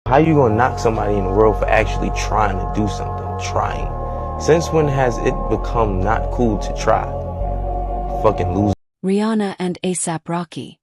How you gonna knock somebody in the world for actually trying to do something? Trying. Since when has it become not cool to try? Fucking loser. Rihanna and A$AP Rocky.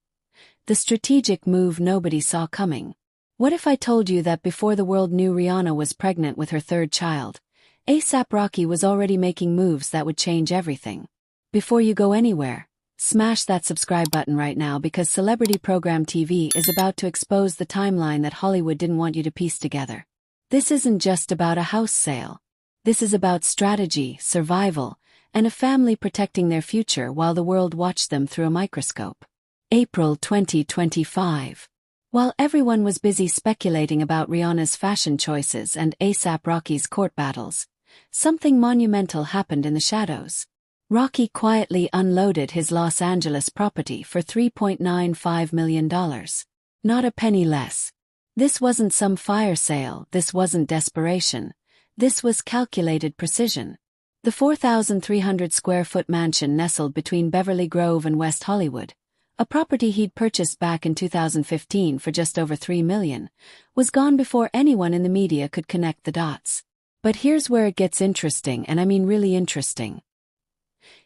The strategic move nobody saw coming. What if I told you that before the world knew Rihanna was pregnant with her third child, A$AP Rocky was already making moves that would change everything? Before you go anywhere, smash that subscribe button right now, because Celebrity Program TV is about to expose the timeline that Hollywood didn't want you to piece together. This isn't just about a house sale. This is about strategy, survival, and a family protecting their future while the world watched them through a microscope. April 2025. While everyone was busy speculating about Rihanna's fashion choices and A$AP Rocky's court battles, something monumental happened in the shadows. Rocky quietly unloaded his Los Angeles property for $3.95 million. Not a penny less. This wasn't some fire sale, this wasn't desperation. This was calculated precision. The 4,300 square foot mansion nestled between Beverly Grove and West Hollywood, a property he'd purchased back in 2015 for just over $3 million, was gone before anyone in the media could connect the dots. But here's where it gets interesting, and I mean really interesting.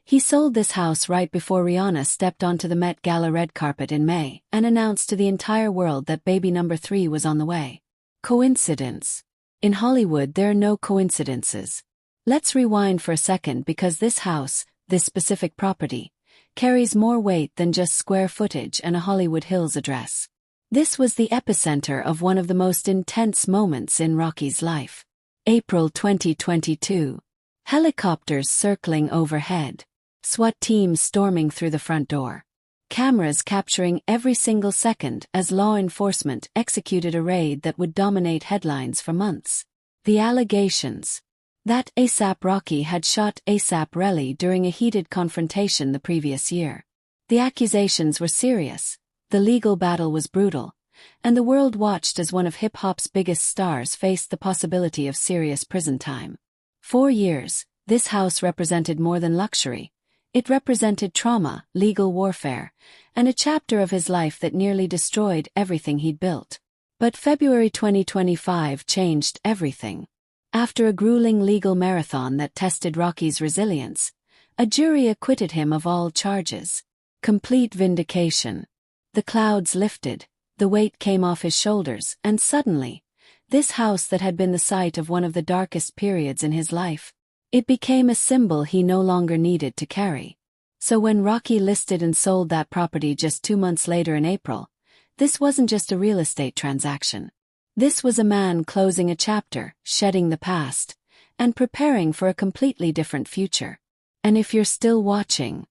He sold this house right before Rihanna stepped onto the Met Gala red carpet in May and announced to the entire world that baby number 3 was on the way. Coincidence? In Hollywood, there are no coincidences. Let's rewind for a second, because this house, this specific property, carries more weight than just square footage and a Hollywood Hills address. This was the epicenter of one of the most intense moments in Rocky's life. April 2022. Helicopters circling overhead. SWAT teams storming through the front door. Cameras capturing every single second as law enforcement executed a raid that would dominate headlines for months. The allegations. That A$AP Rocky had shot A$AP Relly during a heated confrontation the previous year. The accusations were serious, the legal battle was brutal, and the world watched as one of hip-hop's biggest stars faced the possibility of serious prison time. 4 years, this house represented more than luxury. It represented trauma, legal warfare, and a chapter of his life that nearly destroyed everything he'd built. But February 2025 changed everything. After a grueling legal marathon that tested Rocky's resilience, a jury acquitted him of all charges. Complete vindication. The clouds lifted, the weight came off his shoulders, and suddenly, this house that had been the site of one of the darkest periods in his life, it became a symbol he no longer needed to carry. So when Rocky listed and sold that property just 2 months later in April, this wasn't just a real estate transaction. This was a man closing a chapter, shedding the past, and preparing for a completely different future. And if you're still watching,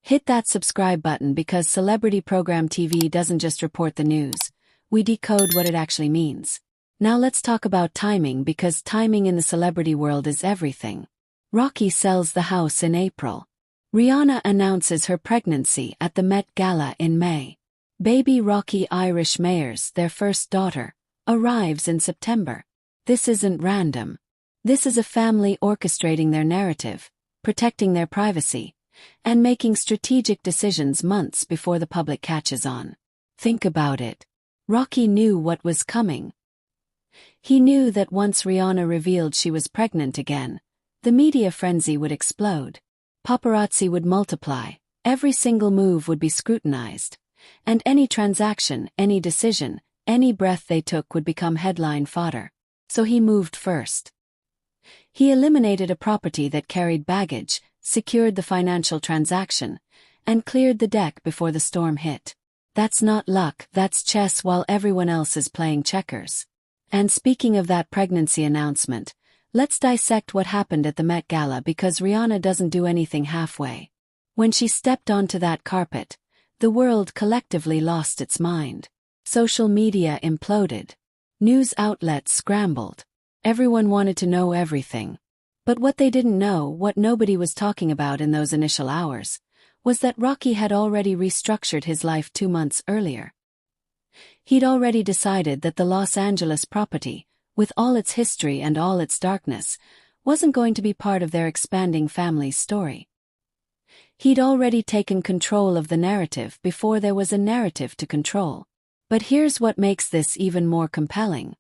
hit that subscribe button, because Celebrity Program TV doesn't just report the news, we decode what it actually means. Now let's talk about timing, because timing in the celebrity world is everything. Rocky sells the house in April. Rihanna announces her pregnancy at the Met Gala in May. Baby Rocky Irish Mayers, their first daughter, arrives in September. This isn't random. This is a family orchestrating their narrative, protecting their privacy, and making strategic decisions months before the public catches on. Think about it. Rocky knew what was coming. He knew that once Rihanna revealed she was pregnant again, the media frenzy would explode. Paparazzi would multiply, every single move would be scrutinized, and any transaction, any decision, any breath they took would become headline fodder. So he moved first. He eliminated a property that carried baggage, secured the financial transaction, and cleared the deck before the storm hit. That's not luck, that's chess while everyone else is playing checkers. And speaking of that pregnancy announcement, let's dissect what happened at the Met Gala, because Rihanna doesn't do anything halfway. When she stepped onto that carpet, the world collectively lost its mind. Social media imploded. News outlets scrambled. Everyone wanted to know everything. But what they didn't know, what nobody was talking about in those initial hours, was that Rocky had already restructured his life 2 months earlier. He'd already decided that the Los Angeles property, with all its history and all its darkness, wasn't going to be part of their expanding family's story. He'd already taken control of the narrative before there was a narrative to control. But here's what makes this even more compelling.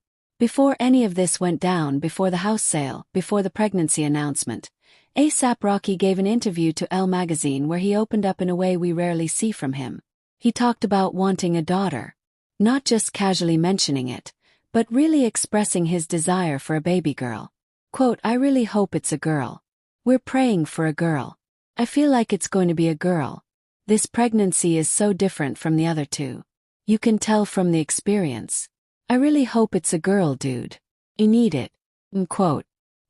Before any of this went down, before the house sale, before the pregnancy announcement, A$AP Rocky gave an interview to Elle magazine where he opened up in a way we rarely see from him. He talked about wanting a daughter. Not just casually mentioning it, but really expressing his desire for a baby girl. Quote, "I really hope it's a girl. We're praying for a girl. I feel like it's going to be a girl. This pregnancy is so different from the other two. You can tell from the experience. I really hope it's a girl, dude. You need it." Quote.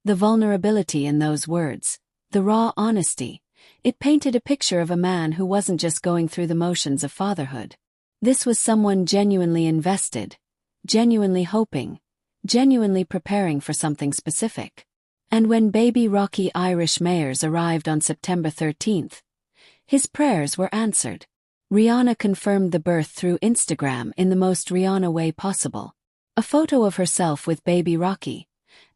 The vulnerability in those words, the raw honesty, it painted a picture of a man who wasn't just going through the motions of fatherhood. This was someone genuinely invested, genuinely hoping, genuinely preparing for something specific. And when baby Rocky Irish Mayers arrived on September 13th, his prayers were answered. Rihanna confirmed the birth through Instagram in the most Rihanna way possible. A photo of herself with baby Rocky,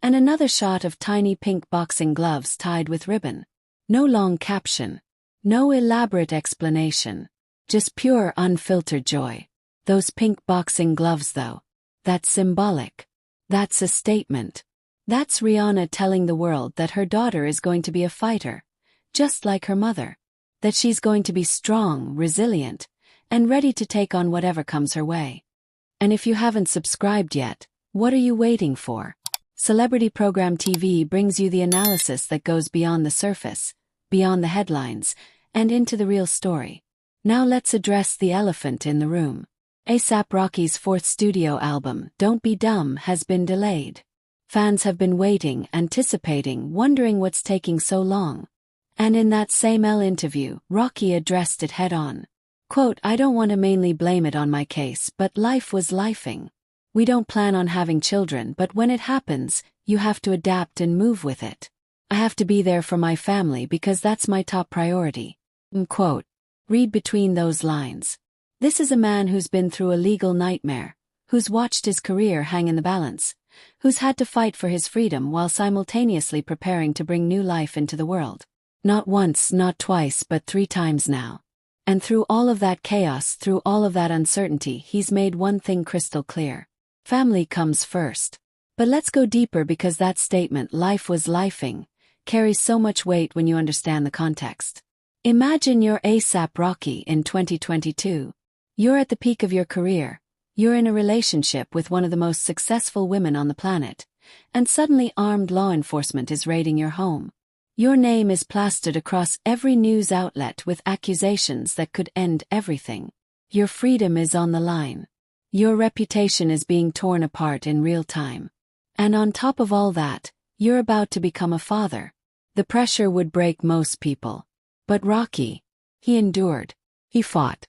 and another shot of tiny pink boxing gloves tied with ribbon. No long caption. No elaborate explanation. Just pure unfiltered joy. Those pink boxing gloves though. That's symbolic. That's a statement. That's Rihanna telling the world that her daughter is going to be a fighter, just like her mother. That she's going to be strong, resilient, and ready to take on whatever comes her way. And if you haven't subscribed yet, what are you waiting for? Celebrity Program TV brings you the analysis that goes beyond the surface, beyond the headlines, and into the real story. Now let's address the elephant in the room. A$AP Rocky's fourth studio album, Don't Be Dumb, has been delayed. Fans have been waiting, anticipating, wondering what's taking so long. And in that same Elle interview, Rocky addressed it head-on. Quote, "I don't want to mainly blame it on my case, but life was lifing. We don't plan on having children, but when it happens, you have to adapt and move with it. I have to be there for my family because that's my top priority." Quote. Read between those lines. This is a man who's been through a legal nightmare, who's watched his career hang in the balance, who's had to fight for his freedom while simultaneously preparing to bring new life into the world. Not once, not twice, but 3 times now. And through all of that chaos, through all of that uncertainty, he's made one thing crystal clear. Family comes first. But let's go deeper because that statement, "life was lifing," carries so much weight when you understand the context. Imagine you're A$AP Rocky in 2022. You're at the peak of your career. You're in a relationship with one of the most successful women on the planet. And suddenly armed law enforcement is raiding your home. Your name is plastered across every news outlet with accusations that could end everything. Your freedom is on the line. Your reputation is being torn apart in real time. And on top of all that, you're about to become a father. The pressure would break most people. But Rocky, he endured. He fought.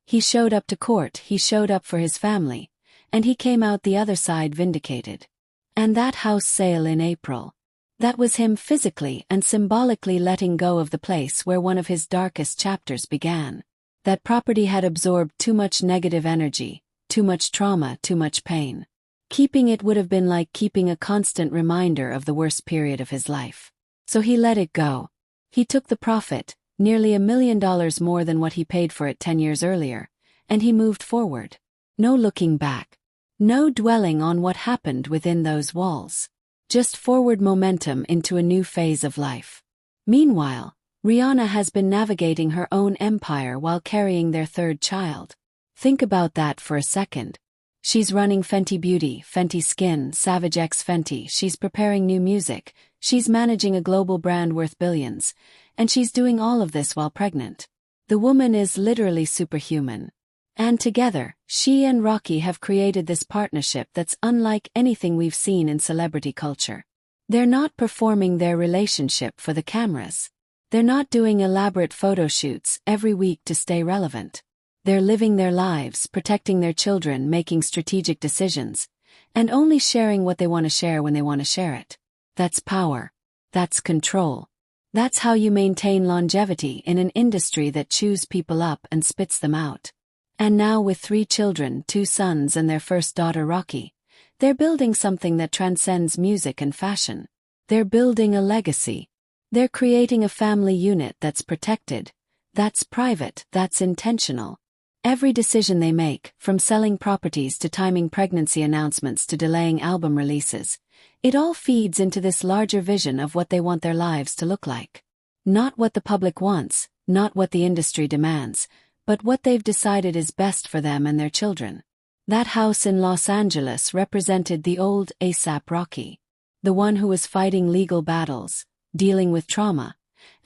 He showed up to court, he showed up for his family, and he came out the other side vindicated. And that house sale in April, that was him physically and symbolically letting go of the place where one of his darkest chapters began. That property had absorbed too much negative energy, too much trauma, too much pain. Keeping it would have been like keeping a constant reminder of the worst period of his life. So he let it go. He took the profit, nearly $1 million more than what he paid for it 10 years earlier, and he moved forward. No looking back. No dwelling on what happened within those walls. Just forward momentum into a new phase of life. Meanwhile, Rihanna has been navigating her own empire while carrying their third child. Think about that for a second. She's running Fenty Beauty, Fenty Skin, Savage X Fenty, she's preparing new music, she's managing a global brand worth billions, and she's doing all of this while pregnant. The woman is literally superhuman. And together, she and Rocky have created this partnership that's unlike anything we've seen in celebrity culture. They're not performing their relationship for the cameras. They're not doing elaborate photo shoots every week to stay relevant. They're living their lives, protecting their children, making strategic decisions, and only sharing what they want to share when they want to share it. That's power. That's control. That's how you maintain longevity in an industry that chews people up and spits them out. And now with 3 children, 2 sons and their first daughter Rocky, they're building something that transcends music and fashion. They're building a legacy. They're creating a family unit that's protected, that's private, that's intentional. Every decision they make, from selling properties to timing pregnancy announcements to delaying album releases, it all feeds into this larger vision of what they want their lives to look like. Not what the public wants, not what the industry demands, but what they've decided is best for them and their children. That house in Los Angeles represented the old A$AP Rocky. The one who was fighting legal battles, dealing with trauma,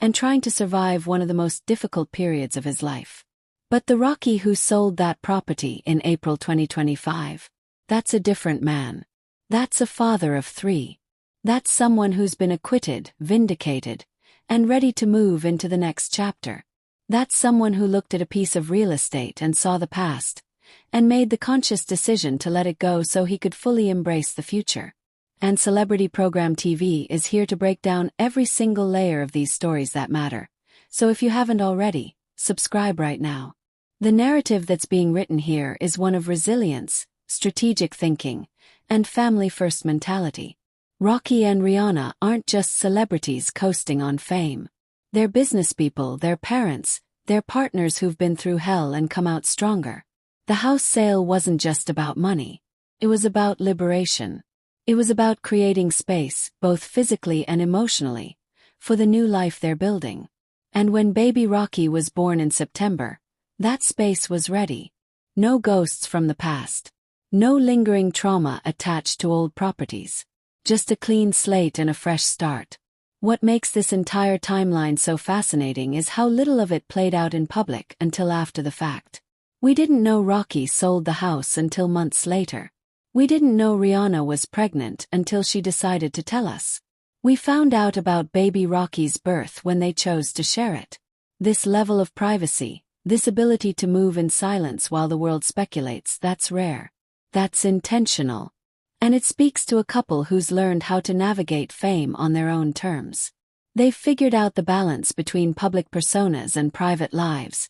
and trying to survive one of the most difficult periods of his life. But the Rocky who sold that property in April 2025, that's a different man. That's a father of 3. That's someone who's been acquitted, vindicated, and ready to move into the next chapter. That's someone who looked at a piece of real estate and saw the past, and made the conscious decision to let it go so he could fully embrace the future. And Celebrity Program TV is here to break down every single layer of these stories that matter. So if you haven't already, subscribe right now. The narrative that's being written here is one of resilience, strategic thinking, and family-first mentality. Rocky and Rihanna aren't just celebrities coasting on fame. They're businesspeople, they're parents, they're partners who've been through hell and come out stronger. The house sale wasn't just about money. It was about liberation. It was about creating space, both physically and emotionally, for the new life they're building. And when baby Rocky was born in September, that space was ready. No ghosts from the past. No lingering trauma attached to old properties. Just a clean slate and a fresh start. What makes this entire timeline so fascinating is how little of it played out in public until after the fact. We didn't know Rocky sold the house until months later. We didn't know Rihanna was pregnant until she decided to tell us. We found out about baby Rocky's birth when they chose to share it. This level of privacy, this ability to move in silence while the world speculates, that's rare. That's intentional. And it speaks to a couple who's learned how to navigate fame on their own terms. They've figured out the balance between public personas and private lives,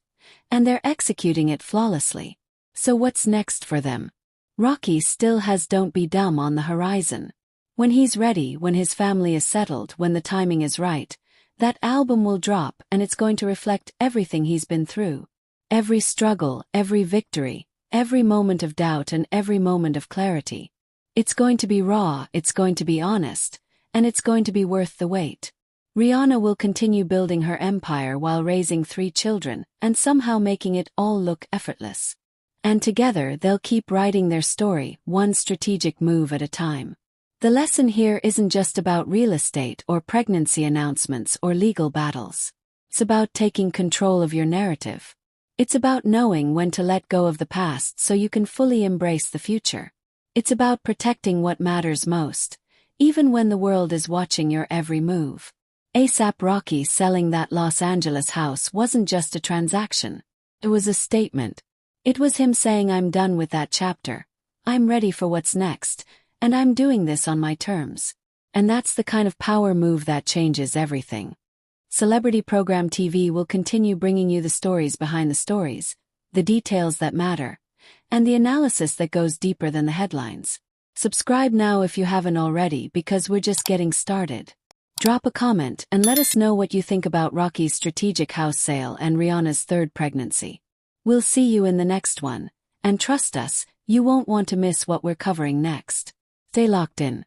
and they're executing it flawlessly. So what's next for them? Rocky still has Don't Be Dumb on the horizon. When he's ready, when his family is settled, when the timing is right, that album will drop and it's going to reflect everything he's been through. Every struggle, every victory, every moment of doubt and every moment of clarity. It's going to be raw, it's going to be honest, and it's going to be worth the wait. Rihanna will continue building her empire while raising 3 children and somehow making it all look effortless. And together they'll keep writing their story, one strategic move at a time. The lesson here isn't just about real estate or pregnancy announcements or legal battles. It's about taking control of your narrative. It's about knowing when to let go of the past so you can fully embrace the future. It's about protecting what matters most, even when the world is watching your every move. A$AP Rocky selling that Los Angeles house wasn't just a transaction. It was a statement. It was him saying, I'm done with that chapter. I'm ready for what's next, and I'm doing this on my terms. And that's the kind of power move that changes everything. Celebrity Program TV will continue bringing you the stories behind the stories, the details that matter, and the analysis that goes deeper than the headlines. Subscribe now if you haven't already, because we're just getting started. Drop a comment and let us know what you think about Rocky's strategic house sale and Rihanna's 3rd pregnancy. We'll see you in the next one, and trust us, you won't want to miss what we're covering next. Stay locked in.